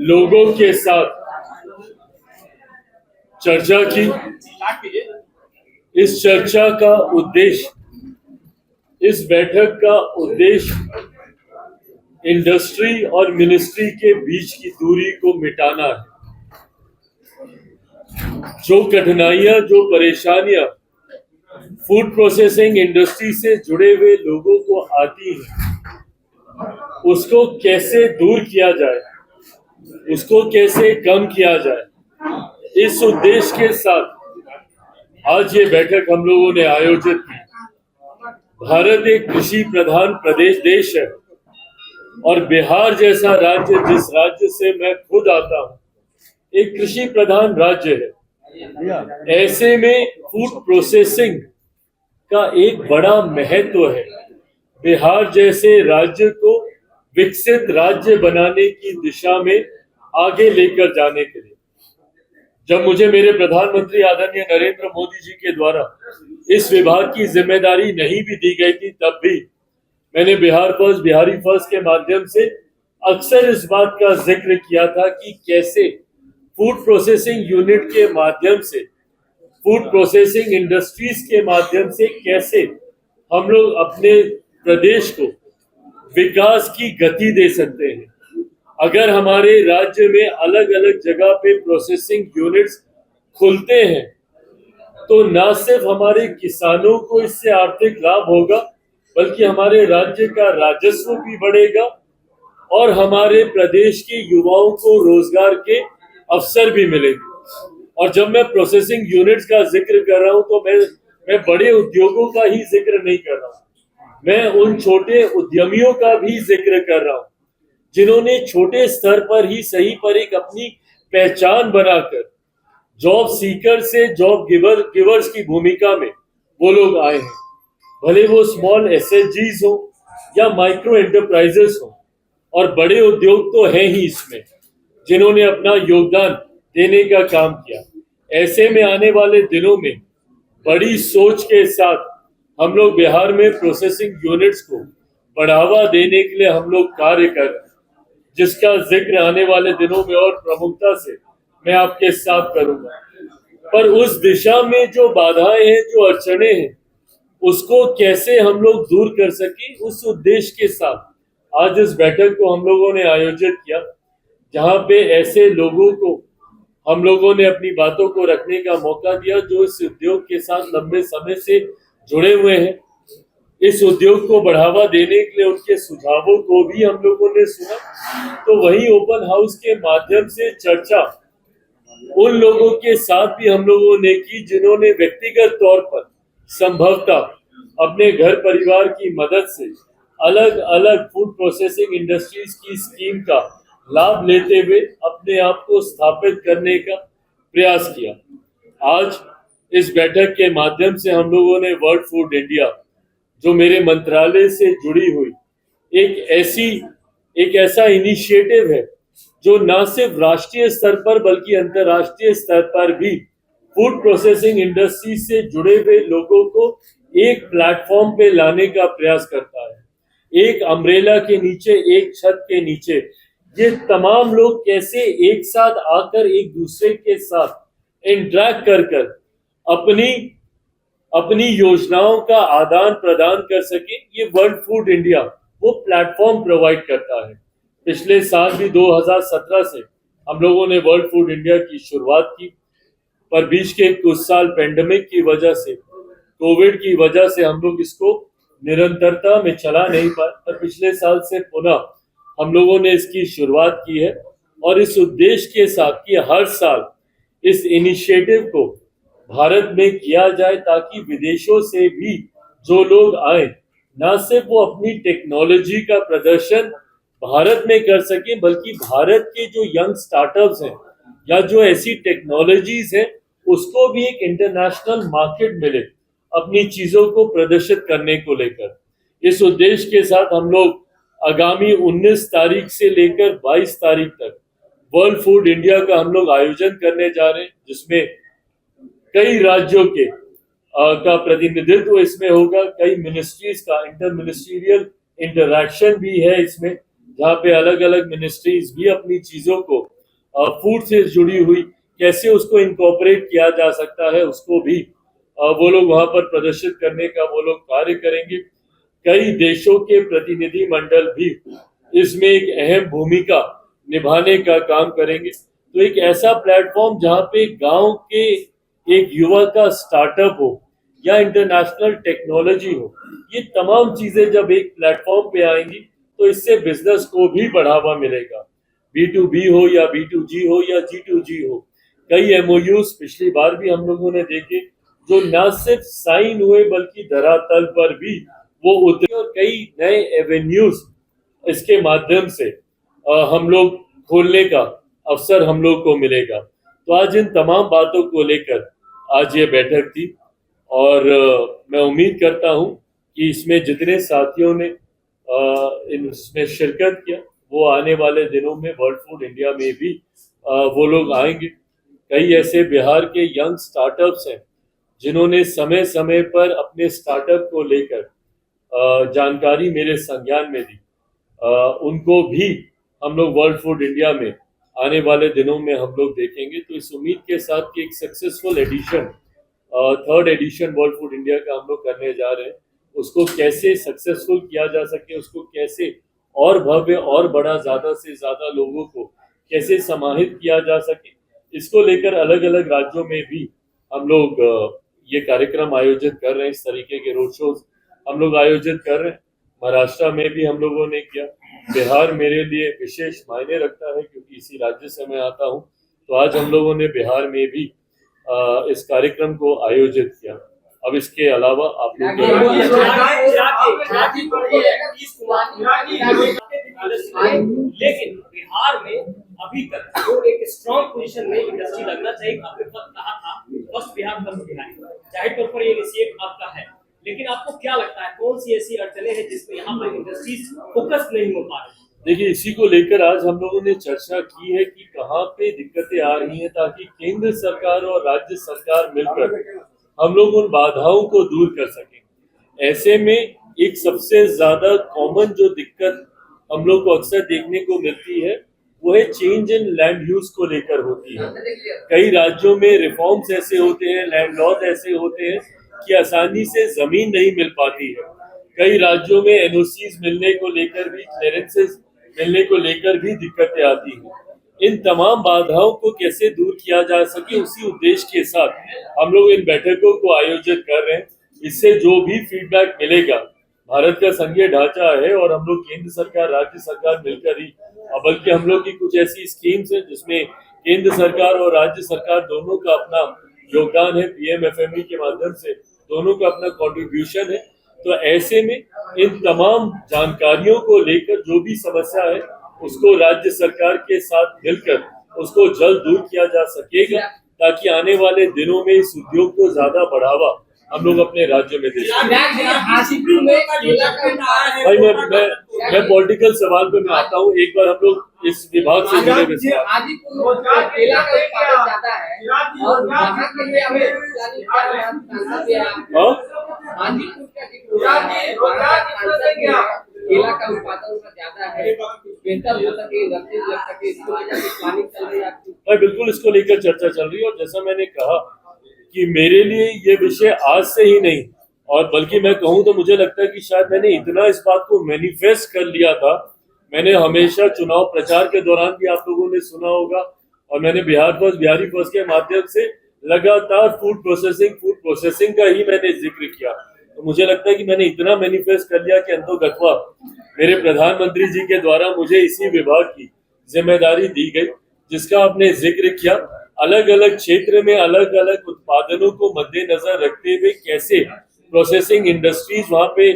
लोगों के साथ चर्चा की। इस चर्चा का उद्देश्य, इस बैठक का उद्देश्य इंडस्ट्री और मिनिस्ट्री के बीच की दूरी को मिटाना है। जो कठिनाइयां, जो परेशानियां फूड प्रोसेसिंग इंडस्ट्री से जुड़े हुए लोगों को आती हैं, उसको कैसे दूर किया जाए, उसको कैसे कम किया जाए, इस उद्देश्य के साथ आज ये बैठक हम लोगों ने आयोजित की। भारत एक कृषि प्रधान देश है और बिहार जैसा राज्य, जिस राज्य से मैं खुद आता हूँ, एक कृषि प्रधान राज्य है। ऐसे में फूड प्रोसेसिंग का एक बड़ा महत्व है। बिहार जैसे राज्य को विकसित राज्य बनाने की दिशा में आगे लेकर जाने के लिए जब मुझे मेरे प्रधानमंत्री आदरणीय नरेंद्र मोदी जी के द्वारा इस विभाग की जिम्मेदारी नहीं भी दी गई थी, तब भी मैंने बिहारी फर्स्ट के माध्यम से अक्सर इस बात का जिक्र किया था कि कैसे फूड प्रोसेसिंग यूनिट के माध्यम से, फूड प्रोसेसिंग इंडस्ट्रीज के माध्यम से कैसे हम लोग अपने प्रदेश को विकास की गति दे सकते हैं। अगर हमारे राज्य में अलग अलग जगह पे प्रोसेसिंग यूनिट्स खुलते हैं तो न सिर्फ हमारे किसानों को इससे आर्थिक लाभ होगा, बल्कि हमारे राज्य का राजस्व भी बढ़ेगा और हमारे प्रदेश के युवाओं को रोजगार के अवसर भी मिलेंगे। और जब मैं प्रोसेसिंग यूनिट्स का जिक्र कर रहा हूं तो मैं बड़े उद्योगों का ही जिक्र नहीं कर रहा हूं, मैं उन छोटे उद्यमियों का भी जिक्र कर रहा हूं जिन्होंने छोटे स्तर पर ही सही पर एक अपनी पहचान बनाकर जॉब सीकर से जॉब गिवर्स की भूमिका में वो लोग आए हैं। भले वो स्मॉल एसएचजीज हो या माइक्रो एंटरप्राइजेस हो, और बड़े उद्योग तो हैं ही इसमें जिन्होंने अपना योगदान देने का काम किया। ऐसे में आने वाले दिनों में बड़ी सोच के साथ हम लोग बिहार में प्रोसेसिंग यूनिट्स को बढ़ावा देने के लिए हम लोग कार्य कर रहे हैं, जिसका जिक्र आने वाले दिनों में और प्रमुखता से मैं आपके साथ करूंगा। पर उस दिशा में जो बाधाएं हैं, जो अड़चने हैं, उसको कैसे हम लोग दूर कर सके, उस उद्देश्य के साथ आज इस बैठक को हम लोगों ने आयोजित किया, जहां पे ऐसे लोगों को हम लोगों ने अपनी बातों को रखने का मौका दिया जो इस उद्योग के साथ लंबे समय से जुड़े हुए हैं। इस उद्योग को बढ़ावा देने के लिए उनके सुझावों को भी हम लोगों ने सुना। तो वही ओपन हाउस के माध्यम से चर्चा उन लोगों के साथ भी हम लोगों ने की जिन्होंने व्यक्तिगत तौर पर संभवतः अपने घर परिवार की मदद से अलग अलग फूड प्रोसेसिंग इंडस्ट्रीज की स्कीम का लाभ लेते हुए अपने आप को स्थापित करने का प्रयास किया। आज इस बैठक के माध्यम से हम लोगों ने वर्ल्ड फूड इंडिया, जो मेरे मंत्रालय से जुड़ी हुई एक ऐसा इनिशिएटिव है जो न सिर्फ राष्ट्रीय स्तर पर बल्कि अंतर्राष्ट्रीय स्तर पर भी फूड प्रोसेसिंग इंडस्ट्री से जुड़े हुए लोगों को एक प्लेटफॉर्म पे लाने का प्रयास करता है। एक अम्ब्रेला के नीचे, एक छत के नीचे ये तमाम लोग कैसे एक साथ आकर एक दूसरे के साथ इंटरैक्ट कर अपनी योजनाओं का आदान प्रदान कर सके, ये वर्ल्ड फूड इंडिया वो प्लेटफॉर्म प्रोवाइड करता है। पिछले साल भी 2017 से हम लोगों ने वर्ल्ड फूड इंडिया की शुरुआत की, पर बीच के कुछ साल पेंडेमिक की वजह से, कोविड की वजह से हम लोग इसको निरंतरता में चला नहीं पाए, पर पिछले साल से पुनः हम लोगों ने इसकी शुरुआत की है और इस उद्देश्य के साथ कि हर साल इस इनिशिएटिव को भारत में किया जाए ताकि विदेशों से भी जो लोग आए न सिर्फ वो अपनी टेक्नोलॉजी का प्रदर्शन भारत में कर सके, बल्कि भारत के जो यंग स्टार्टअप्स हैं या जो ऐसी टेक्नोलॉजीज हैं उसको भी एक इंटरनेशनल मार्केट मिले अपनी चीजों को प्रदर्शित करने को लेकर। इस उद्देश्य के साथ हम लोग आगामी 19 तारीख से लेकर 22 तारीख तक वर्ल्ड फूड इंडिया का हम लोग आयोजन करने जा रहे हैं, जिसमें कई राज्यों के का प्रतिनिधित्व इसमें होगा, कई मिनिस्ट्रीज का इंटर मिनिस्ट्रियल इंटरैक्शन भी है इसमें, जहाँ पे अलग अलग मिनिस्ट्रीज भी अपनी चीजों को फूड से जुड़ी हुई कैसे उसको इनकॉर्पोरेट किया जा सकता है, उसको भी वो लोग वहां पर प्रदर्शित करने का वो लोग कार्य करेंगे। कई देशों के प्रतिनिधि मंडल भी इसमें एक अहम भूमिका निभाने का काम करेंगे। तो एक ऐसा प्लेटफॉर्म जहाँ पे गांव के एक युवा का स्टार्टअप हो या इंटरनेशनल टेक्नोलॉजी हो, ये तमाम चीजें जब एक प्लेटफॉर्म पे आएंगी तो इससे बिजनेस को भी बढ़ावा मिलेगा। B2B हो या B2G हो या G2G हो, कई MOUs पिछली बार भी हम लोगों ने देखे जो न सिर्फ साइन हुए बल्कि धरातल पर भी वो उतरे, और कई नए एवेन्यूज इसके माध्यम से हम लोग खोलने का अवसर हम लोग को मिलेगा। तो आज इन तमाम बातों को लेकर आज ये बैठक थी, और मैं उम्मीद करता हूं कि इसमें जितने साथियों ने इसमें शिरकत किया वो आने वाले दिनों में वर्ल्ड फूड इंडिया में भी वो लोग आएंगे। कई ऐसे बिहार के यंग स्टार्टअप्स हैं जिन्होंने समय समय पर अपने स्टार्टअप को लेकर जानकारी मेरे संज्ञान में दी, उनको भी हम लोग वर्ल्ड फूड इंडिया में आने वाले दिनों में हम लोग देखेंगे। तो इस उम्मीद के साथ कि एक successful edition, third edition world food India का हम लोग करने जा रहे हैं, उसको कैसे सक्सेसफुल किया जा सके, उसको कैसे और भव्य और बड़ा ज्यादा से ज्यादा लोगों को कैसे समाहित किया जा सके, इसको लेकर अलग अलग राज्यों में भी हम लोग ये कार्यक्रम आयोजित कर रहे हैं। इस तरीके के रोड शोज हम लोग आयोजित कर रहे हैं। महाराष्ट्र में भी हम लोगों ने किया। बिहार मेरे लिए विशेष मायने रखता है क्योंकि इसी राज्य से मैं आता हूं। तो आज हम लोगों ने बिहार में भी इस कार्यक्रम को आयोजित किया। अब इसके अलावा आप लोग लेकिन बिहार में अभी तक जो एक स्ट्रॉन्ग पोजीशन में इंडस्ट्री लगना चाहिए, आपने कहा था फर्स्ट बिहार फर्स्ट बिहार, जाहिर तौर पर ये इनिशिएट आपका है, लेकिन आपको क्या लगता है कौन सी ऐसी अड़चने हैं जिसमें यहाँ पर इंडस्ट्रीज फोकस नहीं हो पा रही? देखिए, इसी को लेकर आज हम लोगों ने चर्चा की है कि कहाँ पे दिक्कतें आ रही हैं, ताकि केंद्र सरकार और राज्य सरकार मिलकर हम लोग उन बाधाओं को दूर कर सकें। ऐसे में एक सबसे ज्यादा कॉमन जो दिक्कत हम लोग को अक्सर देखने को मिलती है वो है चेंज इन लैंड यूज को लेकर होती है। कई राज्यों में रिफॉर्म्स ऐसे होते हैं, लैंड लॉज ऐसे होते हैं कि आसानी से जमीन नहीं मिल पाती है। कई राज्यों में एनओसीज मिलने को लेकर भी, क्लियरेंसेस मिलने को लेकर भी दिक्कतें आती हैं। इन तमाम बाधाओं को कैसे दूर किया जा सके, उसी उद्देश्य के साथ हम लोग इन बैठकों को आयोजित कर रहे हैं। इससे जो भी फीडबैक मिलेगा, भारत का संघीय ढांचा है और हम लोग केंद्र सरकार राज्य सरकार मिलकर ही, बल्कि हम लोग की कुछ ऐसी स्कीम्स है जिसमें केंद्र सरकार और राज्य सरकार दोनों का अपना योगदान है, PMFME के माध्यम से दोनों का अपना कंट्रीब्यूशन है। तो ऐसे में इन तमाम जानकारियों को लेकर जो भी समस्या है उसको राज्य सरकार के साथ मिलकर उसको जल्द दूर किया जा सकेगा, ताकि आने वाले दिनों में इस उद्योग को ज्यादा बढ़ावा हम लोग अपने राज्य में दे सकें। भाई मैं पॉलिटिकल सवाल पे मैं आता हूँ। एक बार हम लोग इस विभाग से जुड़े केला का उत्पादन ज्यादा है, बेहतर हो सके, लग सके, इसको लेकर प्लानिंग चल रही है आपकी? बिल्कुल, इसको लेकर चर्चा चल रही है। और जैसा मैंने कहा कि मेरे लिए ये विषय आज से ही नहीं, और बल्कि मैं कहूँ तो मुझे लगता है कि शायद मैंने इतना इस बात को मैनिफेस्ट कर लिया था। मैंने हमेशा चुनाव प्रचार के दौरान भी आप लोगों ने सुना होगा, और मैंने बिहारी फर्स्ट के माध्यम से लगातार फूड प्रोसेसिंग का ही मैंने जिक्र किया। तो मुझे लगता है कि मैंने इतना मैनिफेस्ट कर लिया कि अंतोगत्वा मेरे प्रधानमंत्री जी के द्वारा मुझे इसी विभाग की जिम्मेदारी दी गई, जिसका आपने जिक्र किया। अलग अलग क्षेत्र में अलग अलग उत्पादनों को मद्देनजर रखते हुए कैसे प्रोसेसिंग इंडस्ट्रीज वहां पे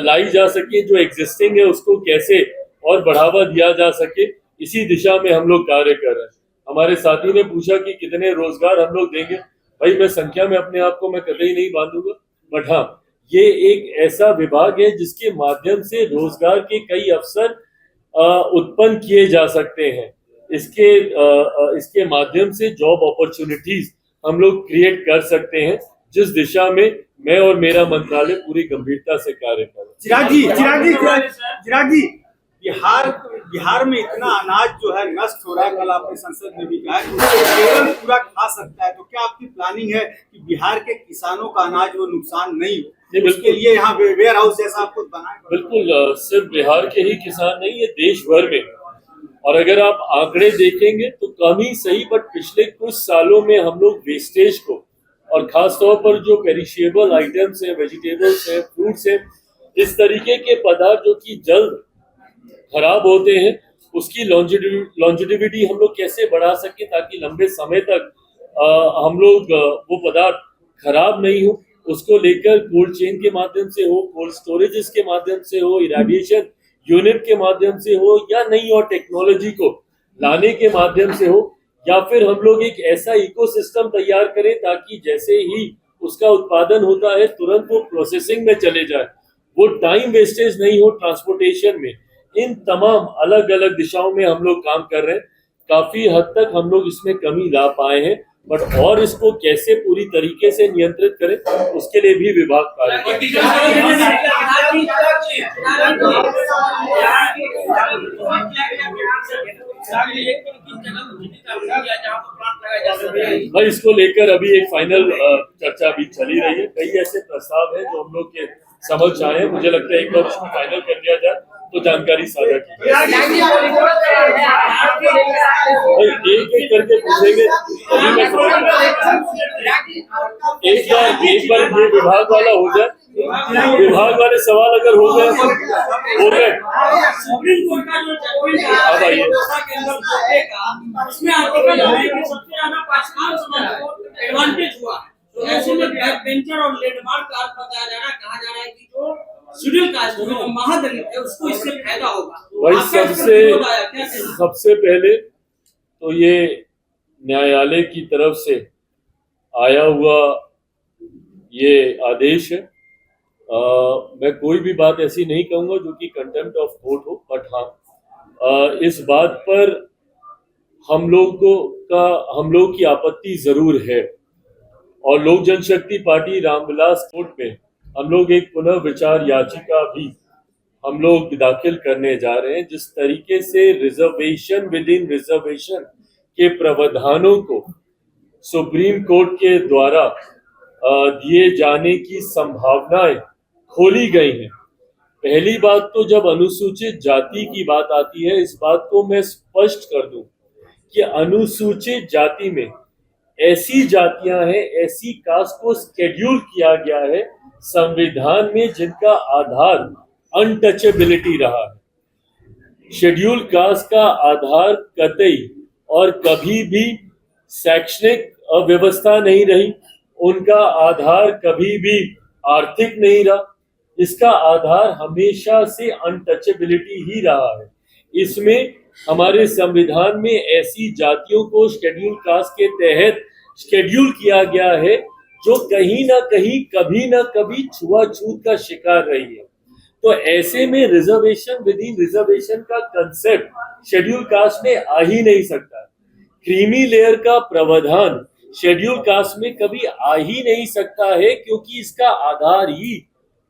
लाई जा सके, जो एग्जिस्टिंग है उसको कैसे और बढ़ावा दिया जा सके, इसी दिशा में हम लोग कार्य कर रहे हैं। हमारे साथी ने पूछा कि कितने रोजगार हम लोग देंगे। भाई, मैं संख्या में अपने आप को मैं कतई नहीं बांधूंगा, बट हाँ, ये एक ऐसा विभाग है जिसके माध्यम से रोजगार के कई अवसर उत्पन्न किए जा सकते हैं। इसके माध्यम से जॉब अपॉर्चुनिटीज हम लोग क्रिएट कर सकते हैं, जिस दिशा में मैं और मेरा मंत्रालय पूरी गंभीरता से कार्य कर रहे हैं। चिराग जी बिहार में इतना अनाज जो है नष्ट हो रहा है, कल आपने संसद में भी कहा है कि उसको केरल पूरा खा सकता है, तो क्या आपकी प्लानिंग है कि बिहार के किसानों का अनाज वो नुकसान नहीं हो, उसके लिए यहाँ वेयर हाउस जैसा आप कुछ बनाए? बिल्कुल, सिर्फ बिहार के ही किसान नहीं, ये देश भर में। और अगर आप आंकड़े देखेंगे तो कम ही सही, बट पिछले कुछ सालों में हम लोग वेस्टेज को, और खास तौर पर जो पेरिशेबल आइटम्स है, वेजिटेबल्स है, फ्रूट्स है, इस तरीके के पदार्थ जो कि जल्द खराब होते हैं, उसकी लॉन्जिविटी हम लोग कैसे बढ़ा सकें ताकि लंबे समय तक हम लोग वो पदार्थ खराब नहीं हो, उसको लेकर कोल्ड चेन के माध्यम से हो, कोल्ड स्टोरेजेस के माध्यम से हो, इरेडिएशन यूनिट के माध्यम से हो, या नई और टेक्नोलॉजी को लाने के माध्यम से हो, या फिर हम लोग एक ऐसा इकोसिस्टम तैयार करें ताकि जैसे ही उसका उत्पादन होता है तुरंत वो प्रोसेसिंग में चले जाए, वो टाइम वेस्टेज नहीं हो ट्रांसपोर्टेशन में। इन तमाम अलग अलग दिशाओं में हम लोग काम कर रहे हैं। काफी हद तक हम लोग इसमें कमी ला पाए हैं, बट और इसको कैसे पूरी तरीके से नियंत्रित करें उसके लिए भी विभाग कार्य कर भाई, इसको लेकर अभी एक फाइनल चर्चा भी चली रही है। कई ऐसे प्रस्ताव हैं जो हम लोग के समझ आए हैं, मुझे लगता है एक बार उसको फाइनल कर दिया जाए तो जानकारी साझा की जाए। एक एक करके पूछेंगे, एक बार ये विभाग वाला हो जाए, विभाग वाले सवाल अगर हो गए हो गए, सुप्रीम कोर्ट का जो अब आइए उसमें आर्टिकल है कि सबसे ज्यादा पाकिस्तान समाज को एडवांटेज हुआ है, तो ऐसे में बैक बेंचर और लैंडमार्क का बताया जा रहा है, कहा जा रहा है कि जो शेड्यूल कास्ट जो महादलित है उसको इससे फायदा होगा। भाई, सबसे पहले तो ये न्यायालय की तरफ से आया हुआ ये आदेश है। मैं कोई भी बात ऐसी नहीं कहूंगा जो कि कंटेम्प्ट ऑफ कोर्ट हो, बट हाँ, इस बात पर हम लोग की आपत्ति जरूर है, और लोक जनशक्ति पार्टी रामविलास कोर्ट में हम लोग एक पुनर्विचार याचिका भी हम लोग दाखिल करने जा रहे हैं। जिस तरीके से रिजर्वेशन विद इन रिजर्वेशन के प्रावधानों को सुप्रीम कोर्ट के द्वारा दिए जाने की संभावनाएं खोली गई हैं। पहली बात तो जब अनुसूचित जाति की बात आती है, इस बात को मैं स्पष्ट कर दूं कि अनुसूचित जाति में ऐसी जातियां हैं, ऐसी कास्ट को शेड्यूल किया गया है संविधान में जिनका आधार अनटचेबिलिटी रहा है। शेड्यूल कास्ट का आधार कतई और कभी भी शैक्षणिक व्यवस्था नहीं रही, उनका आधार कभी भी आर्थिक नहीं रहा, इसका आधार हमेशा से अनटचेबिलिटी ही रहा है। इसमें हमारे संविधान में ऐसी जातियों को शेड्यूल कास्ट के तहत शेड्यूल किया गया है जो कहीं ना कहीं कभी ना कभी छुआछूत का शिकार रही है। तो ऐसे में रिजर्वेशन विद इन रिजर्वेशन का कंसेप्ट शेड्यूल कास्ट में आ ही नहीं सकता। क्रीमी लेयर का प्रावधान शेड्यूल कास्ट में कभी आ ही नहीं सकता है, क्योंकि इसका आधार ही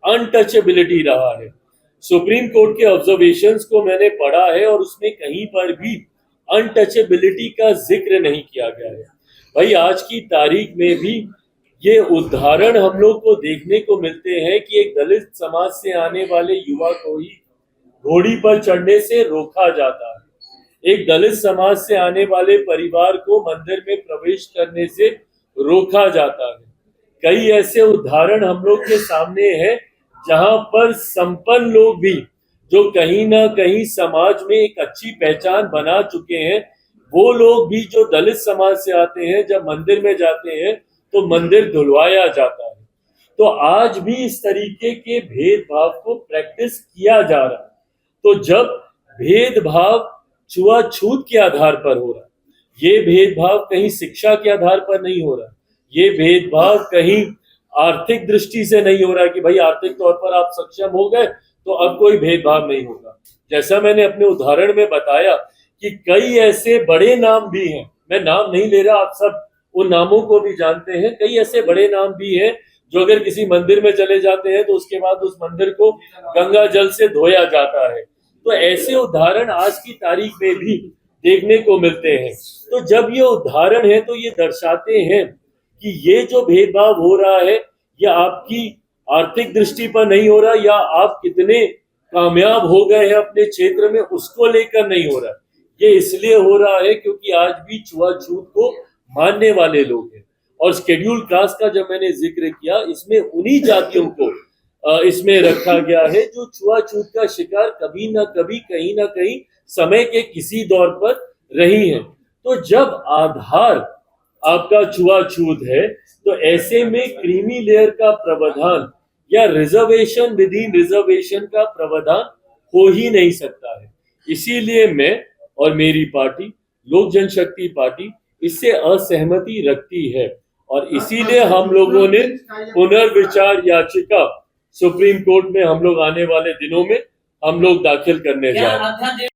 अनटचेबिलिटी रहा है। सुप्रीम कोर्ट के ऑब्जर्वेशंस को मैंने पढ़ा है और उसमें कहीं पर भी अनटचेबिलिटी का जिक्र नहीं किया गया है। भाई, आज की तारीख में भी ये उदाहरण हम लोग को देखने को मिलते हैं कि एक दलित समाज से आने वाले युवा को ही घोड़ी पर चढ़ने से रोका जाता है। एक दलित समाज से आने वाले परिवार को मंदिर में प्रवेश करने से रोका जाता है। कई ऐसे उदाहरण हम लोग के सामने हैं जहां पर संपन्न लोग भी, जो कहीं ना कहीं समाज में एक अच्छी पहचान बना चुके हैं, वो लोग भी जो दलित समाज से आते हैं, जब मंदिर में जाते हैं तो मंदिर धुलवाया जाता है। तो आज भी इस तरीके के भेदभाव को प्रैक्टिस किया जा रहा है। तो जब भेदभाव छुआछूत के आधार पर हो रहा है, ये भेदभाव कहीं शिक्षा के आधार पर नहीं हो रहा, ये भेदभाव कहीं आर्थिक दृष्टि से नहीं हो रहा है कि भाई आर्थिक तौर पर आप सक्षम हो गए तो अब कोई भेदभाव नहीं होगा। जैसा मैंने अपने उदाहरण में बताया कि कई ऐसे बड़े नाम भी हैं, मैं नाम नहीं ले रहा, आप सब उन नामों को भी जानते हैं। कई ऐसे बड़े नाम भी हैं जो अगर किसी मंदिर में चले जाते हैं तो उसके बाद उस मंदिर को गंगा जल से धोया जाता है। तो ऐसे उदाहरण आज की तारीख में भी देखने को मिलते हैं। तो जब ये उदाहरण है तो ये दर्शाते हैं कि ये जो भेदभाव हो रहा है ये आपकी आर्थिक दृष्टि पर नहीं हो रहा, या आप कितने कामयाब हो गए हैं अपने क्षेत्र में उसको लेकर नहीं हो रहा। ये इसलिए हो रहा है क्योंकि आज भी छुआछूत को मानने वाले लोग हैं। और शेड्यूल कास्ट का जब मैंने जिक्र किया, इसमें उन्हीं जातियों को इसमें रखा गया है जो छुआछूत का शिकार कभी ना कभी कहीं ना कहीं समय के किसी दौर पर रही हैं। तो जब आधार आपका छुआछूत है तो ऐसे में क्रीमी लेयर का प्रावधान या रिजर्वेशन विद इन रिजर्वेशन का प्रावधान हो ही नहीं सकता है। इसीलिए मैं और मेरी पार्टी लोक जनशक्ति पार्टी इससे असहमति रखती है, और इसीलिए हम लोगों ने पुनर्विचार याचिका सुप्रीम कोर्ट में हम लोग आने वाले दिनों में हम लोग दाखिल करने जा रहे हैं।